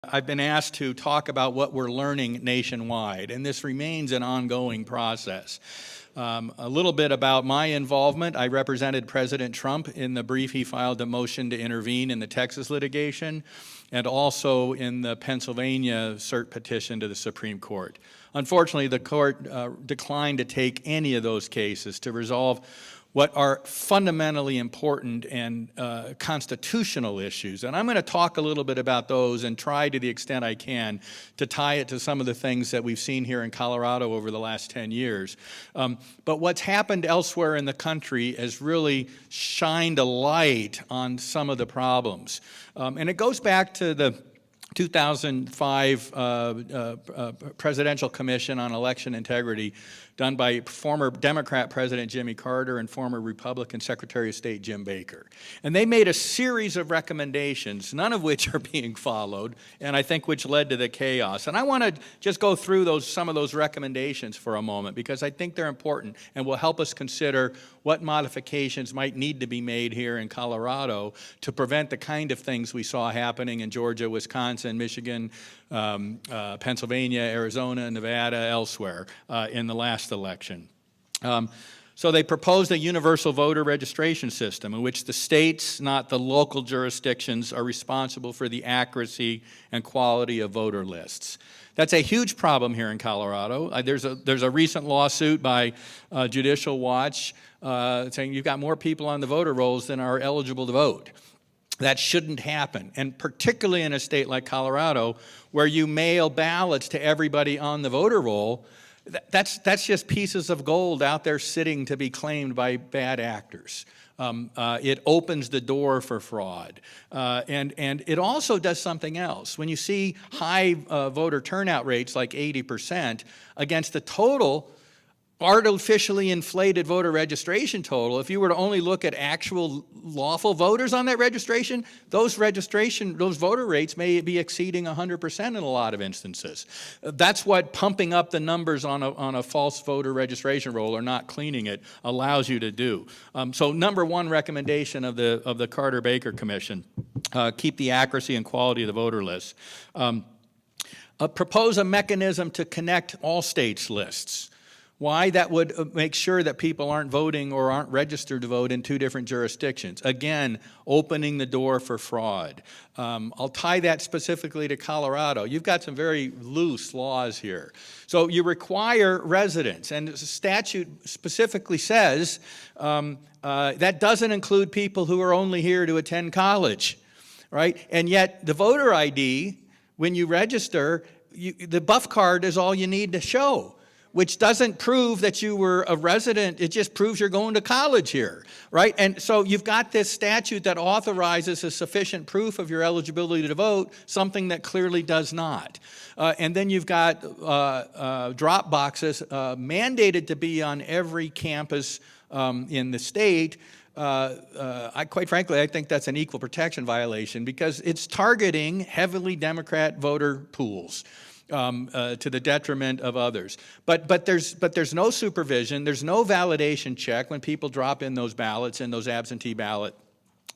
I've been asked to talk about what we're learning nationwide, and this remains an ongoing process. A little bit about my involvement. I represented President Trump in the brief he filed a motion to intervene in the Texas litigation, and also in the Pennsylvania cert petition to the Supreme Court. Unfortunately, the court declined to take any of those cases to resolve what are fundamentally important and constitutional issues. And I'm going to talk a little bit about those and try to the extent I can to tie it to some of the things that we've seen here in Colorado over the last 10 years. But what's happened elsewhere in the country has really shined a light on some of the problems. And it goes back to the 2005 Presidential Commission on Election Integrity done by former Democrat President Jimmy Carter and former Republican Secretary of State Jim Baker. And they made a series of recommendations, none of which are being followed, and I think which led to the chaos. And I want to just go through some of those recommendations for a moment because I think they're important and will help us consider what modifications might need to be made here in Colorado to prevent the kind of things we saw happening in Georgia, Wisconsin, Michigan, Pennsylvania, Arizona, Nevada, elsewhere in the last election. So they proposed a universal voter registration system in which the states, not the local jurisdictions, are responsible for the accuracy and quality of voter lists. That's a huge problem here in Colorado. There's a recent lawsuit by Judicial Watch saying you've got more people on the voter rolls than are eligible to vote. That shouldn't happen, and particularly in a state like Colorado, where you mail ballots to everybody on the voter roll. That's just pieces of gold out there sitting to be claimed by bad actors. It opens the door for fraud. And it also does something else. When you see high voter turnout rates like 80% against the total artificially inflated voter registration total, if you were to only look at actual lawful voters on that registration, those voter rates may be exceeding 100% in a lot of instances. That's what pumping up the numbers on a false voter registration roll or not cleaning it allows you to do. So number one recommendation of the Carter-Baker Commission, keep the accuracy and quality of the voter list. Propose a mechanism to connect all states' lists. Why? That would make sure that people aren't voting or aren't registered to vote in two different jurisdictions. Again, opening the door for fraud. I'll tie that specifically to Colorado. You've got some very loose laws here. So you require residents, and the statute specifically says that doesn't include people who are only here to attend college, right? And yet the voter ID, when you register, the buff card is all you need to show, which doesn't prove that you were a resident. It just proves you're going to college here, right? And so you've got this statute that authorizes a sufficient proof of your eligibility to vote, something that clearly does not. And then you've got drop boxes mandated to be on every campus in the state. Quite frankly, I think that's an equal protection violation because it's targeting heavily Democrat voter pools. To the detriment of others. But there's no supervision, there's no validation check when people drop in those ballots in those absentee ballot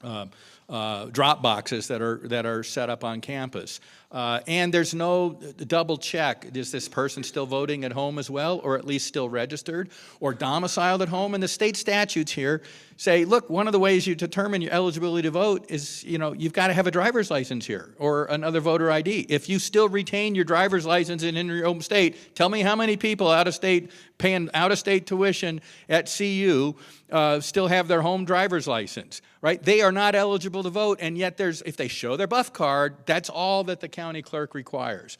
drop boxes that are set up on campus. And there's no double check. Is this person still voting at home as well, or at least still registered, or domiciled at home? And the state statutes here say, look, one of the ways you determine your eligibility to vote is, you've got to have a driver's license here or another voter ID. If you still retain your driver's license in your home state, tell me how many people out of state paying out-of-state tuition at CU still have their home driver's license, right? They are not eligible to vote, and yet if they show their buff card, that's all that the county clerk requires.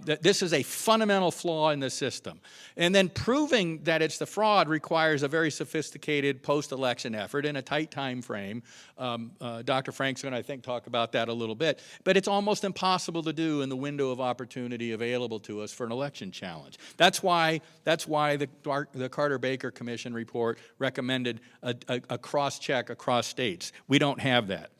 This is a fundamental flaw in the system. And then proving that it's the fraud requires a very sophisticated post-election effort in a tight time frame. Dr. Frank's going to, I think, talk about that a little bit. But it's almost impossible to do in the window of opportunity available to us for an election challenge. That's why the Carter-Baker Commission report recommended a cross-check across states. We don't have that.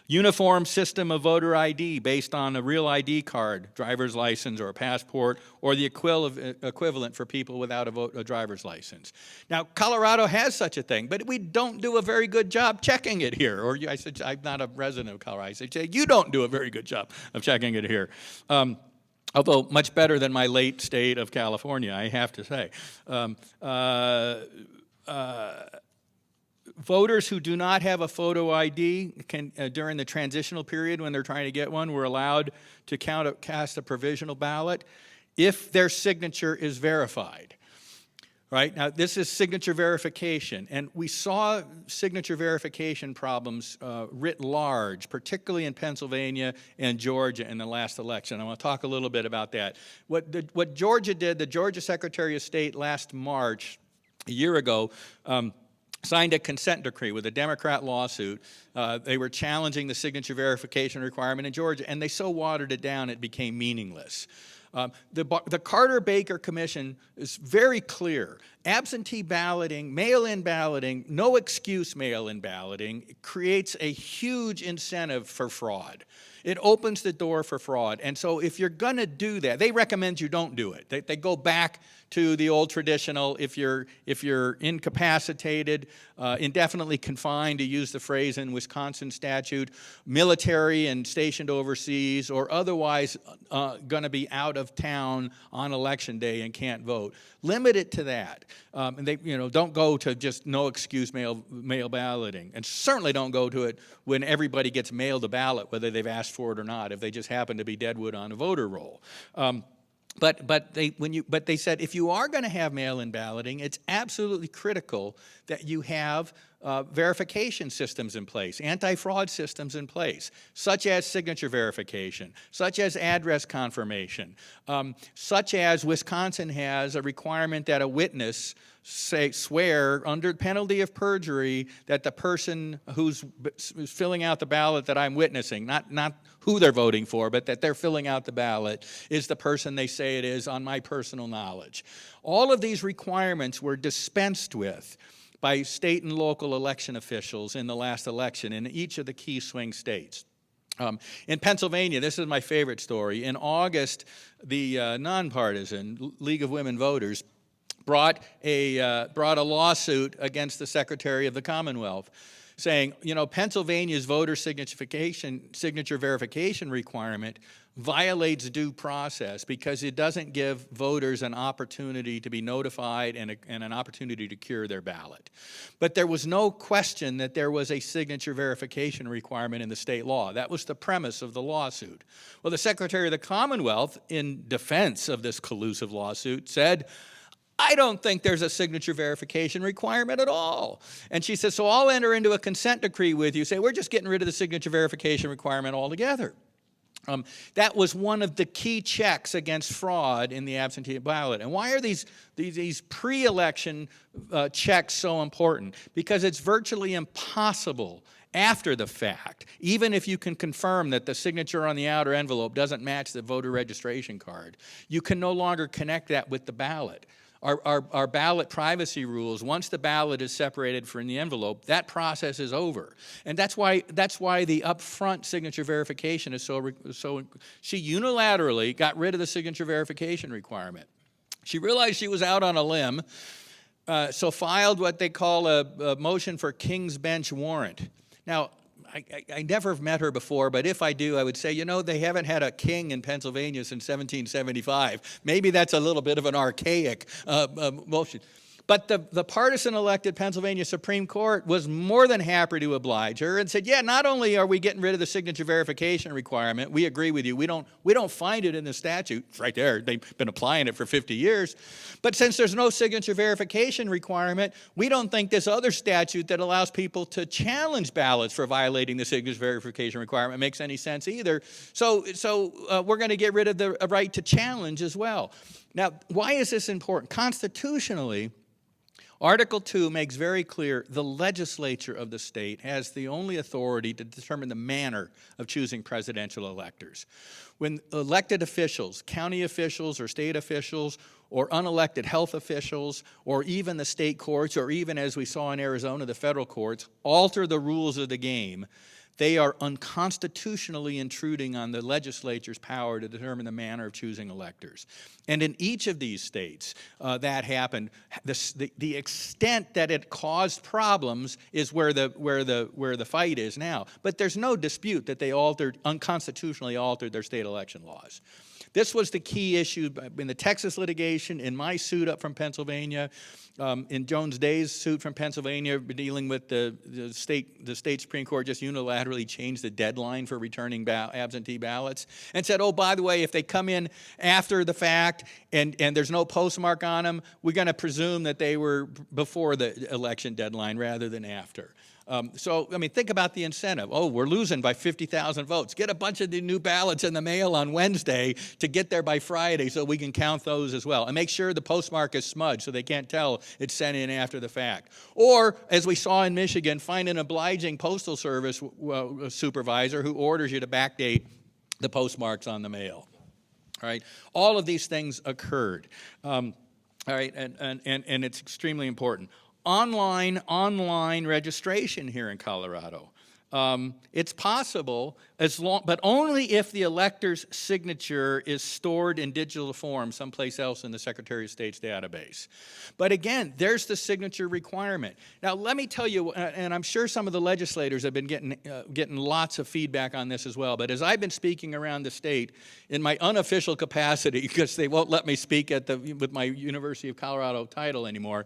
Uniform system of voter ID based on a real ID card, driver's license or a passport, or the equivalent for people without a driver's license. Now, Colorado has such a thing, but we don't do a very good job checking it here. Or I said, I'm not a resident of Colorado. I said, you don't do a very good job of checking it here. Although much better than my late state of California, I have to say. Voters who do not have a photo ID can, during the transitional period when they're trying to get one, were allowed to cast a provisional ballot if their signature is verified. Right? Now, this is signature verification, and we saw signature verification problems writ large, particularly in Pennsylvania and Georgia in the last election. I want to talk a little bit about that. What Georgia did, the Georgia Secretary of State last March, a year ago, signed a consent decree with a Democrat lawsuit. They were challenging the signature verification requirement in Georgia, and they so watered it down it became meaningless. The Carter-Baker Commission is very clear. Absentee balloting, mail-in balloting, no excuse mail-in balloting creates a huge incentive for fraud. It opens the door for fraud. And so if you're going to do that, they recommend you don't do it. They go back to the old traditional, if you're incapacitated, indefinitely confined, to use the phrase in Wisconsin statute, military and stationed overseas, or otherwise going to be out of town on election day and can't vote. Limit it to that. And they, don't go to just no excuse mail balloting, and certainly don't go to it when everybody gets mailed a ballot, whether they've asked for it or not, if they just happen to be deadwood on a voter roll. But they said if you are going to have mail-in balloting, it's absolutely critical that you have verification systems in place, anti-fraud systems in place, such as signature verification, such as address confirmation, such as Wisconsin has a requirement that a witness swear under penalty of perjury that the person who's filling out the ballot that I'm witnessing, not who they're voting for, but that they're filling out the ballot, is the person they say it is on my personal knowledge. All of these requirements were dispensed with by state and local election officials in the last election in each of the key swing states. In Pennsylvania, this is my favorite story. In August, the nonpartisan League of Women Voters brought a lawsuit against the Secretary of the Commonwealth, saying, Pennsylvania's voter signature verification requirement violates due process because it doesn't give voters an opportunity to be notified and an opportunity to cure their ballot. But there was no question that there was a signature verification requirement in the state law. That was the premise of the lawsuit. Well, the Secretary of the Commonwealth, in defense of this collusive lawsuit, said, I don't think there's a signature verification requirement at all. And she says, so I'll enter into a consent decree with you, say we're just getting rid of the signature verification requirement altogether. That was one of the key checks against fraud in the absentee ballot. And why are these pre-election checks so important? Because it's virtually impossible after the fact, even if you can confirm that the signature on the outer envelope doesn't match the voter registration card, you can no longer connect that with the ballot. Our ballot privacy rules, once the ballot is separated from the envelope, that process is over. And that's why the upfront signature verification is so. She unilaterally got rid of the signature verification requirement. She realized she was out on a limb, so filed what they call a motion for King's Bench warrant. Now, I never have met her before, but if I do, I would say, they haven't had a king in Pennsylvania since 1775. Maybe that's a little bit of an archaic motion. But the partisan elected Pennsylvania Supreme Court was more than happy to oblige her and said, yeah, not only are we getting rid of the signature verification requirement, we agree with you. We don't find it in the statute. It's right there. They've been applying it for 50 years. But since there's no signature verification requirement, we don't think this other statute that allows people to challenge ballots for violating the signature verification requirement makes any sense either. So we're going to get rid of the right to challenge as well. Now, why is this important? Constitutionally, Article 2 makes very clear the legislature of the state has the only authority to determine the manner of choosing presidential electors. When elected officials, county officials or state officials or unelected health officials or even the state courts or even, as we saw in Arizona, the federal courts, alter the rules of the game, they are unconstitutionally intruding on the legislature's power to determine the manner of choosing electors. And in each of these states that happened, the extent that it caused problems is where the fight is now. But there's no dispute that they unconstitutionally altered their state election laws. This was the key issue in the Texas litigation, in my suit up from Pennsylvania, in Jones Day's suit from Pennsylvania, dealing with the state Supreme Court just unilaterally changed the deadline for returning absentee ballots and said, oh, by the way, if they come in after the fact and there's no postmark on them, we're going to presume that they were before the election deadline rather than after. So, I mean, think about the incentive. Oh, we're losing by 50,000 votes. Get a bunch of the new ballots in the mail on Wednesday to get there by Friday so we can count those as well. And make sure the postmark is smudged so they can't tell it's sent in after the fact. Or, as we saw in Michigan, find an obliging postal service supervisor who orders you to backdate the postmarks on the mail. All right? All of these things occurred. All right, and it's extremely important. Online registration here in Colorado. It's possible, but only if the elector's signature is stored in digital form someplace else in the Secretary of State's database. But again, there's the signature requirement. Now, let me tell you, and I'm sure some of the legislators have been getting lots of feedback on this as well, but as I've been speaking around the state in my unofficial capacity, because they won't let me speak with my University of Colorado title anymore,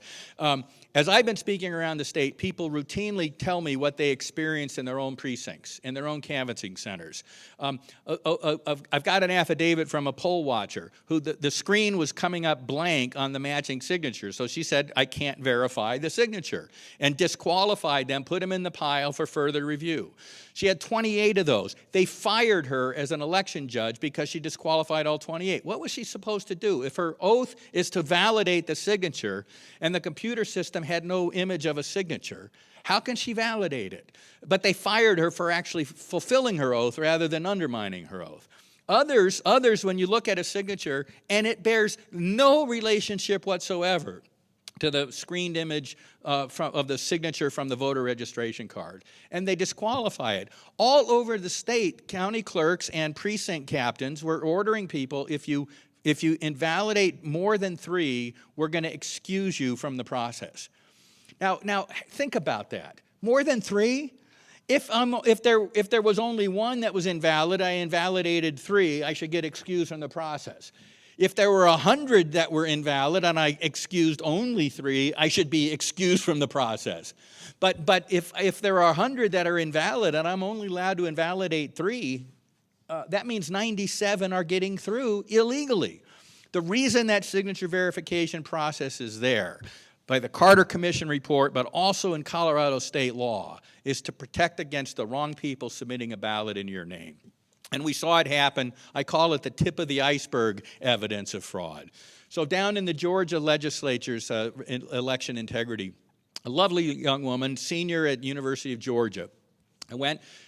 as I've been speaking around the state, people routinely tell me what they experienced in their own precincts, in their own canvassing centers. I've got an affidavit from a poll watcher who the screen was coming up blank on the matching signature. So she said, I can't verify the signature, and disqualified them, put them in the pile for further review. She had 28 of those. They fired her as an election judge because she disqualified all 28. What was she supposed to do? If her oath is to validate the signature and the computer system had no image of a signature, how can she validate it? But they fired her for actually fulfilling her oath rather than undermining her oath. Others, when you look at a signature and it bears no relationship whatsoever to the screened image of the signature from the voter registration card, and they disqualify it. All over the state, county clerks and precinct captains were ordering people, if you invalidate more than 3, we're going to excuse you from the process. Now think about that. More than 3? If there was only 1 that was invalid, I invalidated 3, I should get excused from the process. If there were 100 that were invalid and I excused only 3, I should be excused from the process. But if there are 100 that are invalid and I'm only allowed to invalidate 3, that means 97 are getting through illegally. The reason that signature verification process is there, by the Carter Commission report, but also in Colorado state law, is to protect against the wrong people submitting a ballot in your name. And we saw it happen. I call it the tip of the iceberg evidence of fraud. So down in the Georgia legislature's election integrity, a lovely young woman, senior at University of Georgia,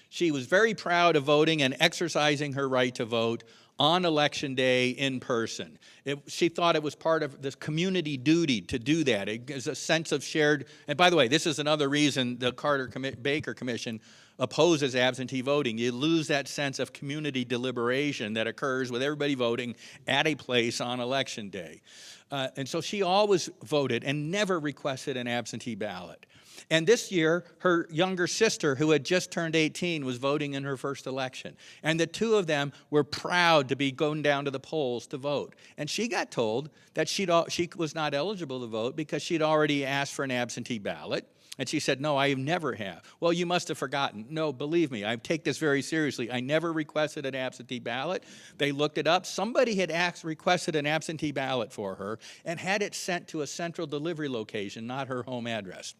she was very proud of voting and exercising her right to vote on Election Day in person. She thought it was part of this community duty to do that. It is a sense of shared, and by the way, this is another reason the Carter-Baker Commission opposes absentee voting. You lose that sense of community deliberation that occurs with everybody voting at a place on Election Day. And so she always voted and never requested an absentee ballot. And this year, her younger sister, who had just turned 18, was voting in her first election. And the two of them were proud to be going down to the polls to vote. And she got told that she was not eligible to vote because she'd already asked for an absentee ballot. And she said, no, I never have. Well, you must have forgotten. No, believe me, I take this very seriously. I never requested an absentee ballot. They looked it up. Somebody had requested an absentee ballot for her and had it sent to a central delivery location, not her home address.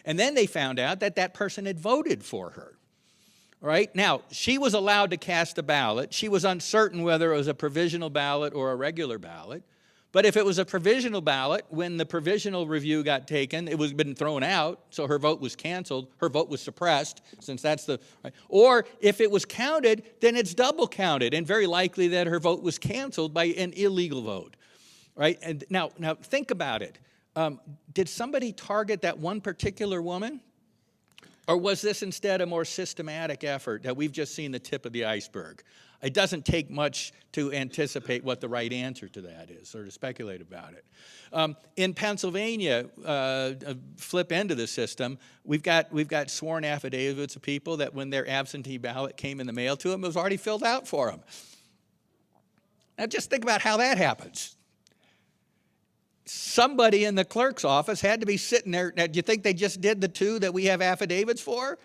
And then they found out that that person had voted for her. All right? Now, she was allowed to cast a ballot. She was uncertain whether it was a provisional ballot or a regular ballot. But if it was a provisional ballot, when the provisional review got taken, it was been thrown out, so her vote was canceled. Her vote was suppressed, since that's the... Right? Or if it was counted, then it's double counted, and very likely that her vote was canceled by an illegal vote. Right? And now think about it. Did somebody target that one particular woman? Or was this instead a more systematic effort that we've just seen the tip of the iceberg? It doesn't take much to anticipate what the right answer to that is or to speculate about it. In Pennsylvania, flip end of the system, we've got sworn affidavits of people that when their absentee ballot came in the mail to them, it was already filled out for them. Now just think about how that happens. Somebody in the clerk's office had to be sitting there. Now, do you think they just did the two that we have affidavits for?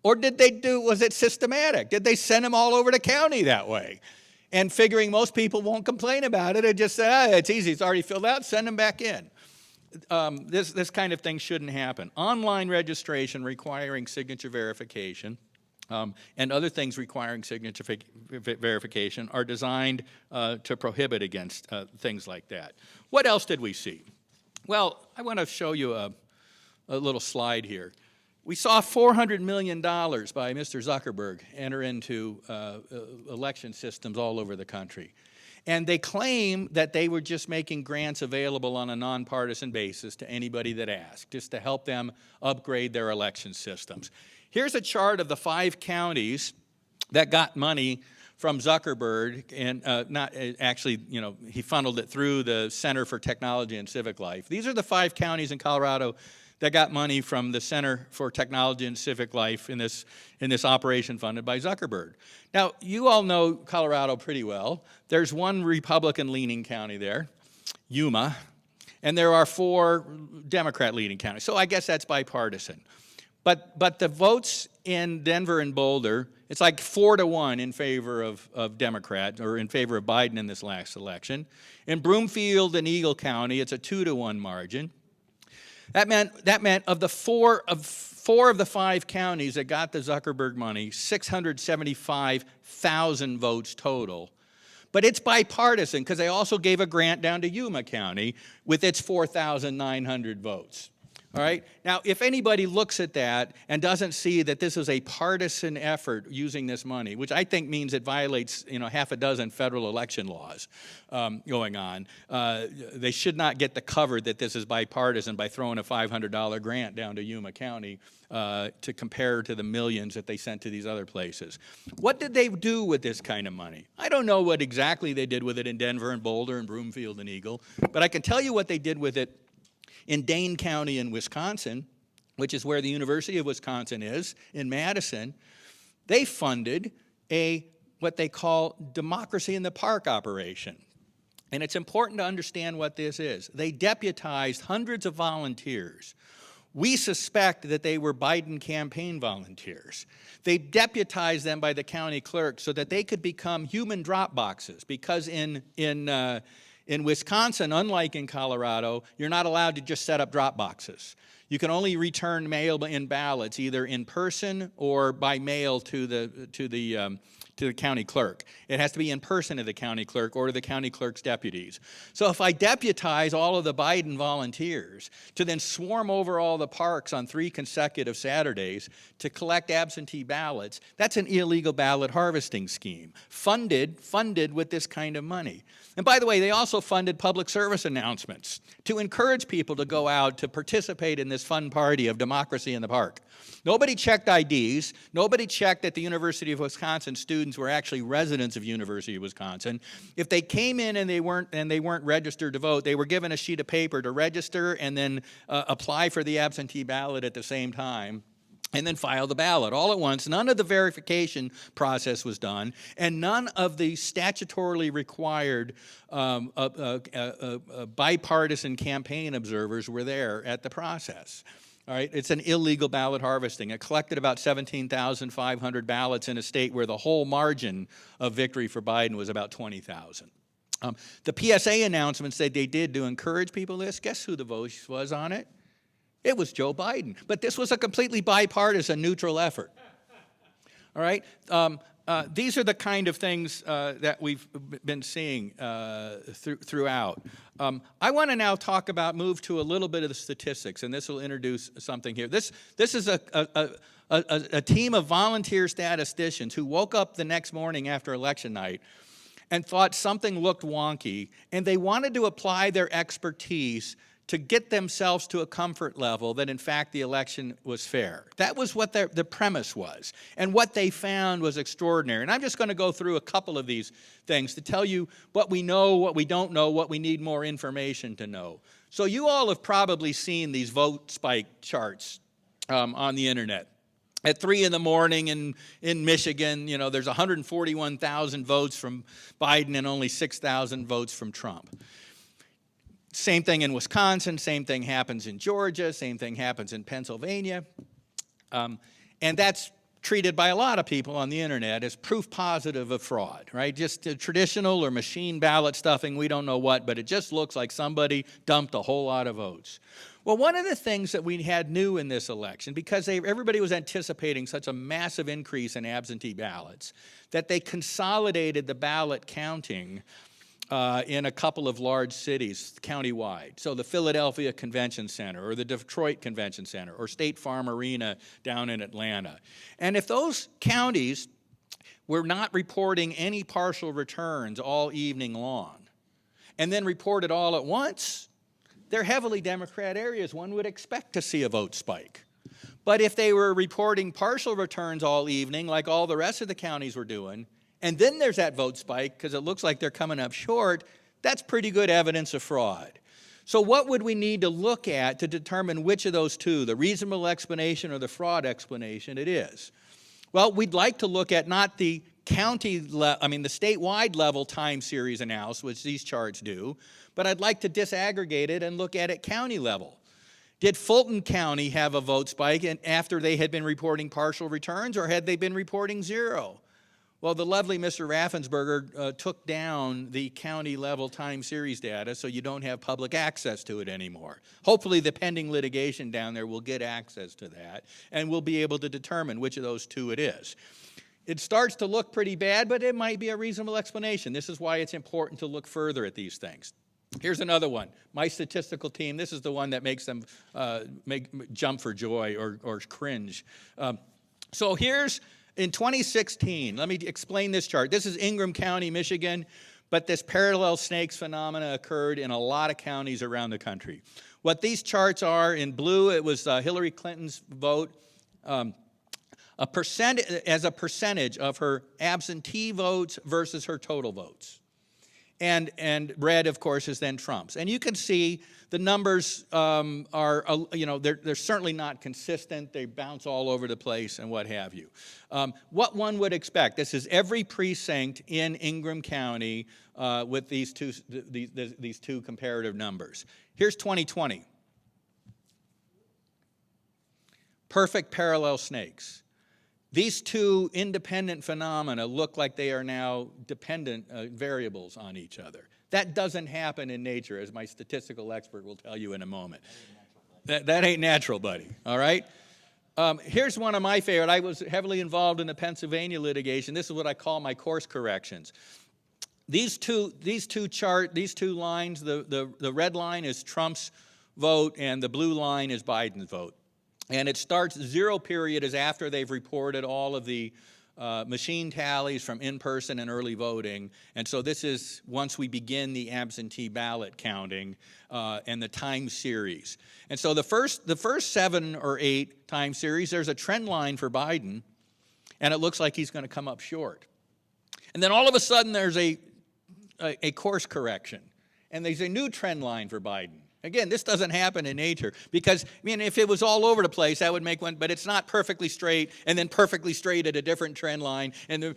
Or was it systematic? Did they send them all over the county that way? And figuring most people won't complain about it, and just say, it's easy, it's already filled out, send them back in. This kind of thing shouldn't happen. Online registration requiring signature verification and other things requiring signature verification are designed to prohibit against things like that. What else did we see? Well, I want to show you a little slide here. We saw $400 million by Mr. Zuckerberg enter into election systems all over the country. And they claim that they were just making grants available on a nonpartisan basis to anybody that asked, just to help them upgrade their election systems. Here's a chart of the 5 counties that got money from Zuckerberg, and he funneled it through the Center for Technology and Civic Life. These are the 5 counties in Colorado that got money from the Center for Technology and Civic Life in this operation funded by Zuckerberg. Now, you all know Colorado pretty well. There's one Republican-leaning county there, Yuma, and there are 4 Democrat-leaning counties. So I guess that's bipartisan. But the votes in Denver and Boulder, it's like 4-1 in favor of Democrat, or in favor of Biden in this last election. In Broomfield and Eagle County, it's a 2-1 margin. That meant of the four of the 5 counties that got the Zuckerberg money, 675,000 votes total. But it's bipartisan because they also gave a grant down to Yuma County with its 4,900 votes. All right? Now, if anybody looks at that and doesn't see that this is a partisan effort using this money, which I think means it violates, half a dozen federal election laws going on, they should not get the cover that this is bipartisan by throwing a $500 grant down to Yuma County to compare to the millions that they sent to these other places. What did they do with this kind of money? I don't know what exactly they did with it in Denver and Boulder and Broomfield and Eagle, but I can tell you what they did with it in Dane County in Wisconsin, which is where the University of Wisconsin is, in Madison. They funded what they call Democracy in the Park operation. And it's important to understand what this is. They deputized hundreds of volunteers. We suspect that they were Biden campaign volunteers. They deputized them by the county clerk so that they could become human drop boxes, because in Wisconsin, unlike in Colorado, you're not allowed to just set up drop boxes. You can only return mail-in ballots either in person or by mail to the county clerk. It has to be in person to the county clerk or to the county clerk's deputies. So if I deputize all of the Biden volunteers to then swarm over all the parks on 3 consecutive Saturdays to collect absentee ballots, that's an illegal ballot harvesting scheme, funded with this kind of money. And by the way, they also funded public service announcements to encourage people to go out to participate in this fun party of democracy in the park. Nobody checked IDs. Nobody checked that the University of Wisconsin students were actually residents of University of Wisconsin. If they came in and they weren't registered to vote, they were given a sheet of paper to register and then apply for the absentee ballot at the same time, and then file the ballot all at once. None of the verification process was done, and none of the statutorily required bipartisan campaign observers were there at the process. All right, it's an illegal ballot harvesting. It collected about 17,500 ballots in a state where the whole margin of victory for Biden was about 20,000. The PSA announcements that they did to encourage people this, guess who the voice was on it? It was Joe Biden. But this was a completely bipartisan, neutral effort. All right? These are the kind of things that we've been seeing throughout. I want to now move to a little bit of the statistics, and this will introduce something here. This is a team of volunteer statisticians who woke up the next morning after election night and thought something looked wonky, and they wanted to apply their expertise to get themselves to a comfort level that, in fact, the election was fair. That was what the premise was. And what they found was extraordinary. And I'm just going to go through a couple of these things to tell you what we know, what we don't know, what we need more information to know. So you all have probably seen these vote spike charts on the internet. At 3 in the morning in Michigan, there's 141,000 votes from Biden and only 6,000 votes from Trump. Same thing in Wisconsin, same thing happens in Georgia, same thing happens in Pennsylvania. And that's treated by a lot of people on the internet as proof positive of fraud, right? Just traditional or machine ballot stuffing, we don't know what, but it just looks like somebody dumped a whole lot of votes. Well, one of the things that we had new in this election, because everybody was anticipating such a massive increase in absentee ballots, that they consolidated the ballot counting in a couple of large cities countywide. So the Philadelphia Convention Center or the Detroit Convention Center or State Farm Arena down in Atlanta. And if those counties were not reporting any partial returns all evening long and then reported all at once, they're heavily Democrat areas. One would expect to see a vote spike. But if they were reporting partial returns all evening like all the rest of the counties were doing, and then there's that vote spike because it looks like they're coming up short, that's pretty good evidence of fraud. So what would we need to look at to determine which of those two, the reasonable explanation or the fraud explanation, it is? Well, we'd like to look at not the the statewide level time series analysis, which these charts do, but I'd like to disaggregate it and look at it county level. Did Fulton County have a vote spike after they had been reporting partial returns, or had they been reporting zero? Well, the lovely Mr. Raffensperger took down the county-level time series data so you don't have public access to it anymore. Hopefully the pending litigation down there will get access to that, and we'll be able to determine which of those two it is. It starts to look pretty bad, but it might be a reasonable explanation. This is why it's important to look further at these things. Here's another one. My statistical team, this is the one that makes them jump for joy or cringe. So here's... In 2016, let me explain this chart. This is Ingham County, Michigan, but this parallel snakes phenomena occurred in a lot of counties around the country. What these charts are, in blue, it was Hillary Clinton's vote, as a percentage of her absentee votes versus her total votes. And red, of course, is then Trump's. And you can see the numbers they're certainly not consistent. They bounce all over the place and what have you. What one would expect, this is every precinct in Ingham County with these two comparative numbers. Here's 2020. Perfect parallel snakes. These two independent phenomena look like they are now dependent variables on each other. That doesn't happen in nature, as my statistical expert will tell you in a moment. That ain't natural, buddy, all right? Here's one of my favorite. I was heavily involved in the Pennsylvania litigation. This is what I call my course corrections. These two lines, the red line is Trump's vote and the blue line is Biden's vote. And it starts, zero period is after they've reported all of the machine tallies from in-person and early voting. And so this is once we begin the absentee ballot counting and the time series. And so the first 7 or 8 time series, there's a trend line for Biden, and it looks like he's going to come up short. And then all of a sudden there's a course correction, and there's a new trend line for Biden. Again, this doesn't happen in nature because, if it was all over the place, that would make one, but it's not perfectly straight and then perfectly straight at a different trend line. And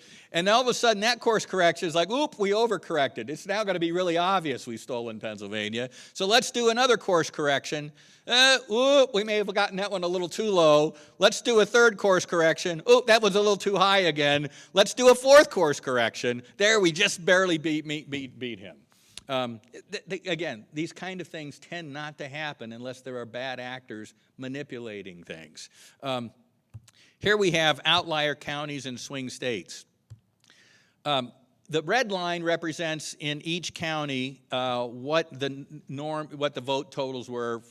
all of a sudden, that course correction is like, oop, we overcorrected. It's now going to be really obvious we've stolen Pennsylvania. So let's do another course correction. We may have gotten that one a little too low. Let's do a third course correction. That was a little too high again. Let's do a fourth course correction. There, we just barely beat him. Again, these kind of things tend not to happen unless there are bad actors manipulating things. Here we have outlier counties and swing states. The red line represents in each county what the vote totals were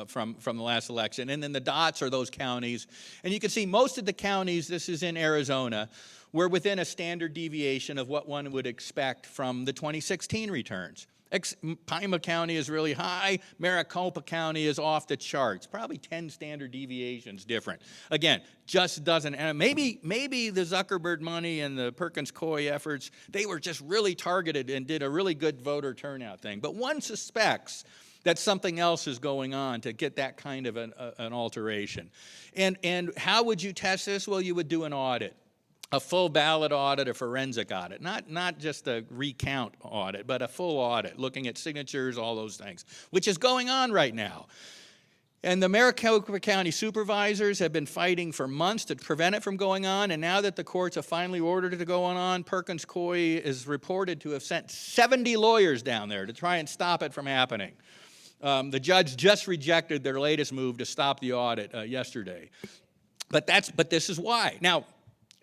from the last election, and then the dots are those counties. And you can see most of the counties, this is in Arizona, were within a standard deviation of what one would expect from the 2016 returns. Pima County is really high. Maricopa County is off the charts, probably 10 standard deviations different. Again, just doesn't, and maybe the Zuckerberg money and the Perkins-Coie efforts, they were just really targeted and did a really good voter turnout thing. But one suspects that something else is going on to get that kind of an alteration. And how would you test this? Well, you would do an audit. A full ballot audit, a forensic audit, not just a recount audit, but a full audit, looking at signatures, all those things, which is going on right now. And the Maricopa County supervisors have been fighting for months to prevent it from going on, and now that the courts have finally ordered it to go on, Perkins-Coie is reported to have sent 70 lawyers down there to try and stop it from happening. The judge just rejected their latest move to stop the audit yesterday. But this is why. Now,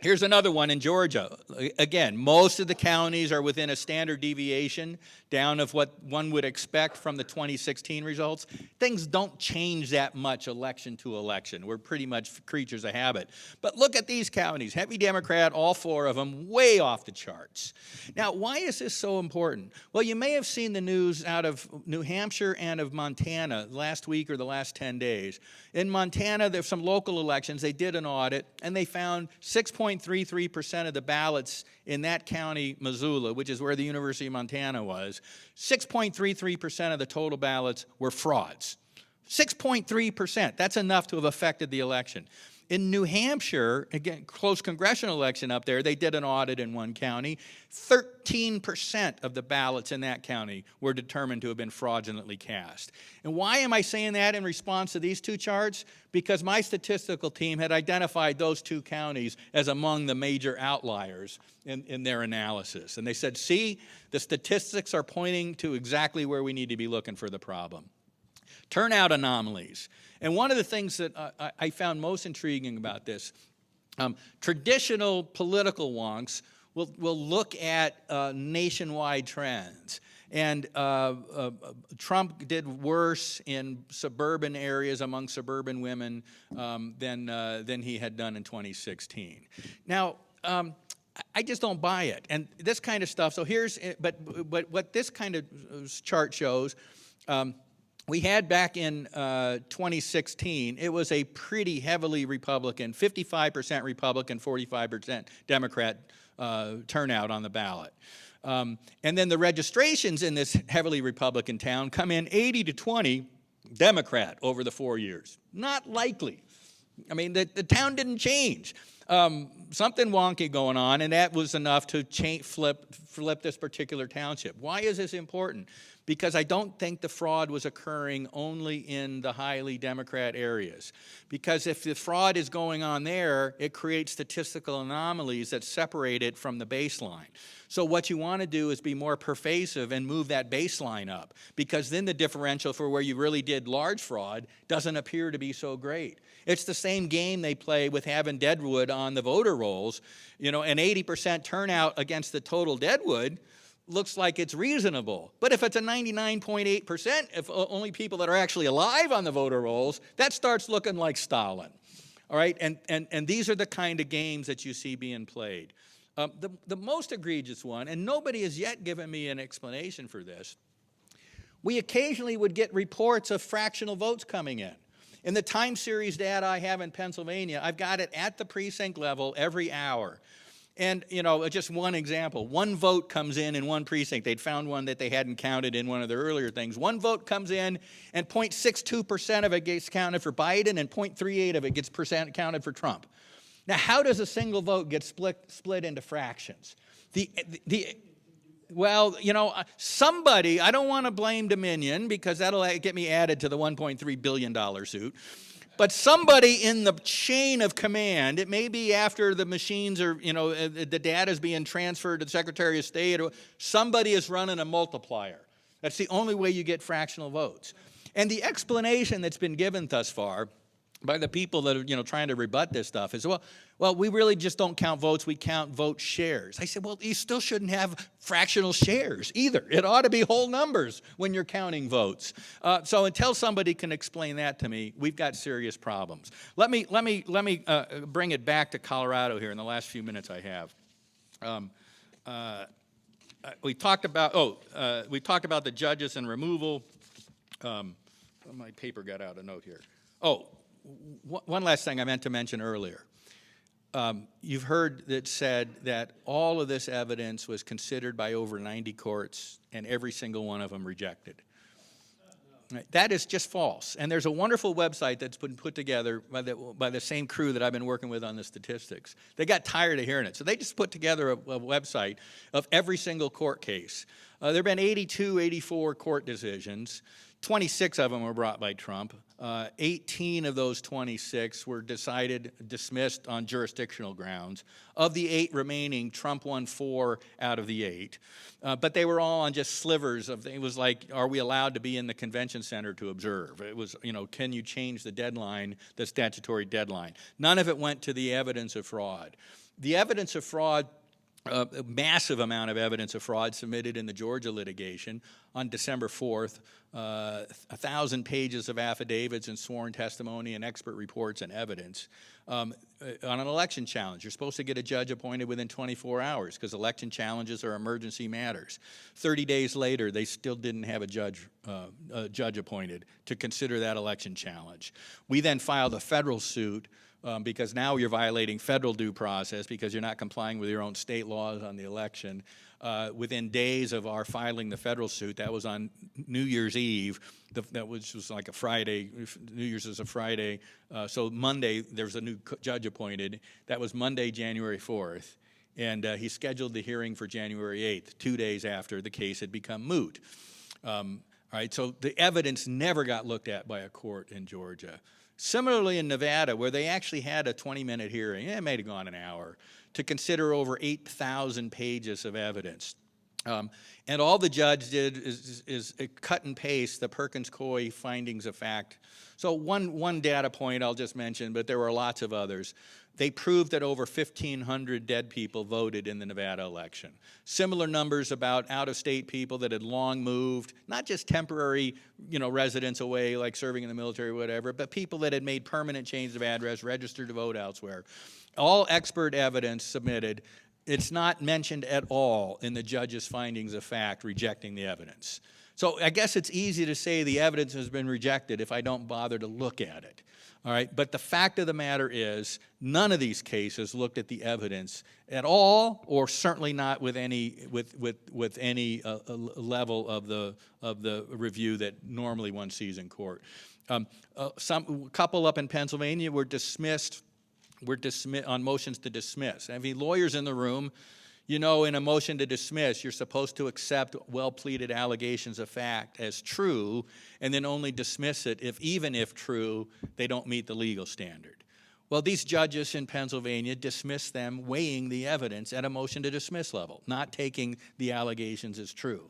here's another one in Georgia. Again, most of the counties are within a standard deviation down of what one would expect from the 2016 results. Things don't change that much election to election. We're pretty much creatures of habit. But look at these counties. Heavy Democrat, all 4 of them, way off the charts. Now, why is this so important? Well, you may have seen the news out of New Hampshire and of Montana last week or the last 10 days. In Montana, there's some local elections. They did an audit, and they found 6.33% of the ballots in that county, Missoula, which is where the University of Montana was, 6.33% of the total ballots were frauds. 6.3%, that's enough to have affected the election. In New Hampshire, again, close congressional election up there, they did an audit in one county. 13% of the ballots in that county were determined to have been fraudulently cast. And why am I saying that in response to these 2 charts? Because my statistical team had identified those 2 counties as among the major outliers in their analysis. And they said, see, the statistics are pointing to exactly where we need to be looking for the problem. Turnout anomalies. And one of the things that I found most intriguing about this, traditional political wonks will look at nationwide trends. And Trump did worse in suburban areas among suburban women than he had done in 2016. Now, I just don't buy it. And this kind of stuff, so here's, but what this kind of chart shows, we had back in 2016, it was a pretty heavily Republican, 55% Republican, 45% Democrat turnout on the ballot. And then the registrations in this heavily Republican town come in 80 to 20 Democrat over the 4 years. Not likely. I mean, the town didn't change. Something wonky going on, and that was enough to flip this particular township. Why is this important? Because I don't think the fraud was occurring only in the highly Democrat areas. Because if the fraud is going on there, it creates statistical anomalies that separate it from the baseline. So what you want to do is be more pervasive and move that baseline up, because then the differential for where you really did large fraud doesn't appear to be so great. It's the same game they play with having Deadwood on the voter rolls. You know, an 80% turnout against the total Deadwood looks like it's reasonable. But if it's a 99.8%, if only people that are actually alive on the voter rolls, that starts looking like Stalin. All right, and these are the kind of games that you see being played. The most egregious one, and nobody has yet given me an explanation for this, we occasionally would get reports of fractional votes coming in. In the time series data I have in Pennsylvania, I've got it at the precinct level every hour. And, you know, just one example. One vote comes in one precinct. They'd found one that they hadn't counted in one of their earlier things. One vote comes in, and 0.62% of it gets counted for Biden, and 0.38 of it gets counted for Trump. Now, how does a single vote get split into fractions? Well, you know, somebody, I don't want to blame Dominion, because that'll get me added to the $1.3 billion suit. But somebody in the chain of command, it may be after the machines are, you know, the data is being transferred to the Secretary of State, or somebody is running a multiplier. That's the only way you get fractional votes. And the explanation that's been given thus far by the people that are, you know, trying to rebut this stuff is, well, we really just don't count votes, we count vote shares. I said, well, you still shouldn't have fractional shares either. It ought to be whole numbers when you're counting votes. So until somebody can explain that to me, we've got serious problems. Let me bring it back to Colorado here in the last few minutes I have. we talked about the judges and removal. My paper got out a note here. One last thing I meant to mention earlier. You've heard it said that all of this evidence was considered by over 90 courts, and every single one of them rejected. Right. That is just false. And there's a wonderful website that's been put together by the same crew that I've been working with on the statistics. They got tired of hearing it, so they just put together a website of every single court case. There have been 82, 84 court decisions. 26 of them were brought by Trump. 18 of those 26 were dismissed on jurisdictional grounds. Of the 8 remaining, Trump won 4 out of the 8. But they were all on just slivers of, it was like, are we allowed to be in the convention center to observe? It was, can you change the deadline, the statutory deadline? None of it went to the evidence of fraud. The evidence of fraud, a massive amount of evidence of fraud submitted in the Georgia litigation on December 4th, 1,000 pages of affidavits and sworn testimony and expert reports and evidence. On an election challenge, you're supposed to get a judge appointed within 24 hours because election challenges are emergency matters. 30 days later, they still didn't have a judge appointed to consider that election challenge. We then filed a federal suit because now you're violating federal due process because you're not complying with your own state laws on the election. Within days of our filing the federal suit, that was on New Year's Eve, that was like a Friday, New Year's is a Friday, so Monday there was a new judge appointed. That was Monday, January 4th, and he scheduled the hearing for January 8th, 2 days after the case had become moot. All right, so the evidence never got looked at by a court in Georgia. Similarly in Nevada, where they actually had a 20-minute hearing, it may have gone an hour, to consider over 8,000 pages of evidence. And all the judge did is cut and paste the Perkins-Coie findings of fact. So one data point I'll just mention, but there were lots of others. They proved that over 1,500 dead people voted in the Nevada election. Similar numbers about out-of-state people that had long moved, not just temporary, residents away, like serving in the military or whatever, but people that had made permanent changes of address, registered to vote elsewhere. All expert evidence submitted. It's not mentioned at all in the judge's findings of fact rejecting the evidence. So I guess it's easy to say the evidence has been rejected if I don't bother to look at it. All right, but the fact of the matter is none of these cases looked at the evidence at all, or certainly not with any level of the review that normally one sees in court. A couple up in Pennsylvania were dismissed on motions to dismiss. I mean, lawyers in the room, in a motion to dismiss, you're supposed to accept well-pleaded allegations of fact as true and then only dismiss it even if true, they don't meet the legal standard. Well, these judges in Pennsylvania dismissed them weighing the evidence at a motion to dismiss level, not taking the allegations as true.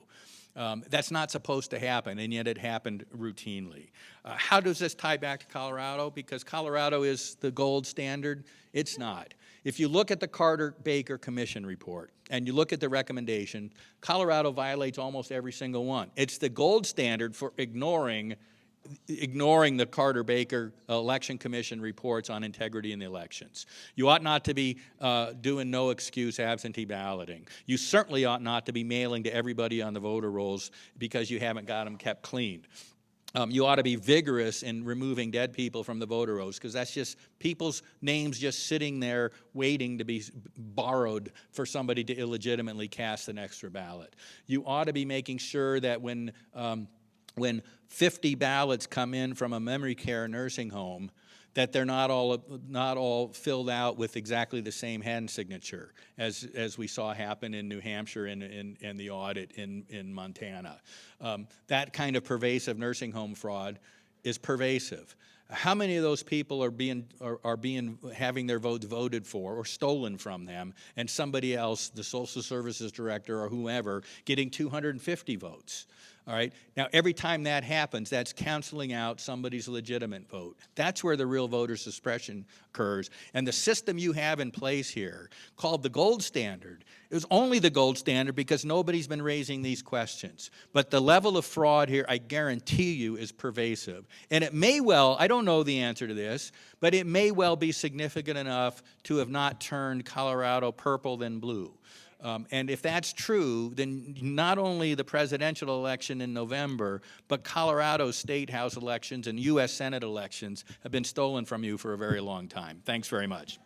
That's not supposed to happen, and yet it happened routinely. How does this tie back to Colorado? Because Colorado is the gold standard. It's not. If you look at the Carter-Baker Commission report and you look at the recommendation, Colorado violates almost every single one. It's the gold standard for ignoring the Carter-Baker Election Commission reports on integrity in the elections. You ought not to be doing no excuse absentee balloting. You certainly ought not to be mailing to everybody on the voter rolls because you haven't got them kept clean. You ought to be vigorous in removing dead people from the voter rolls because that's just people's names just sitting there waiting to be borrowed for somebody to illegitimately cast an extra ballot. You ought to be making sure that when 50 ballots come in from a memory care nursing home, that they're not all filled out with exactly the same hand signature as we saw happen in New Hampshire and the audit in Montana. That kind of pervasive nursing home fraud is pervasive. How many of those people are having their votes voted for or stolen from them, and somebody else, the social services director or whoever, getting 250 votes? All right. Now, every time that happens, that's canceling out somebody's legitimate vote. That's where the real voter suppression occurs. And the system you have in place here, called the gold standard, is only the gold standard because nobody's been raising these questions. But the level of fraud here, I guarantee you, is pervasive. And it may well, I don't know the answer to this, but it may well be significant enough to have not turned Colorado purple then blue. And if that's true, then not only the presidential election in November, but Colorado state house elections and U.S. Senate elections have been stolen from you for a very long time. Thanks very much.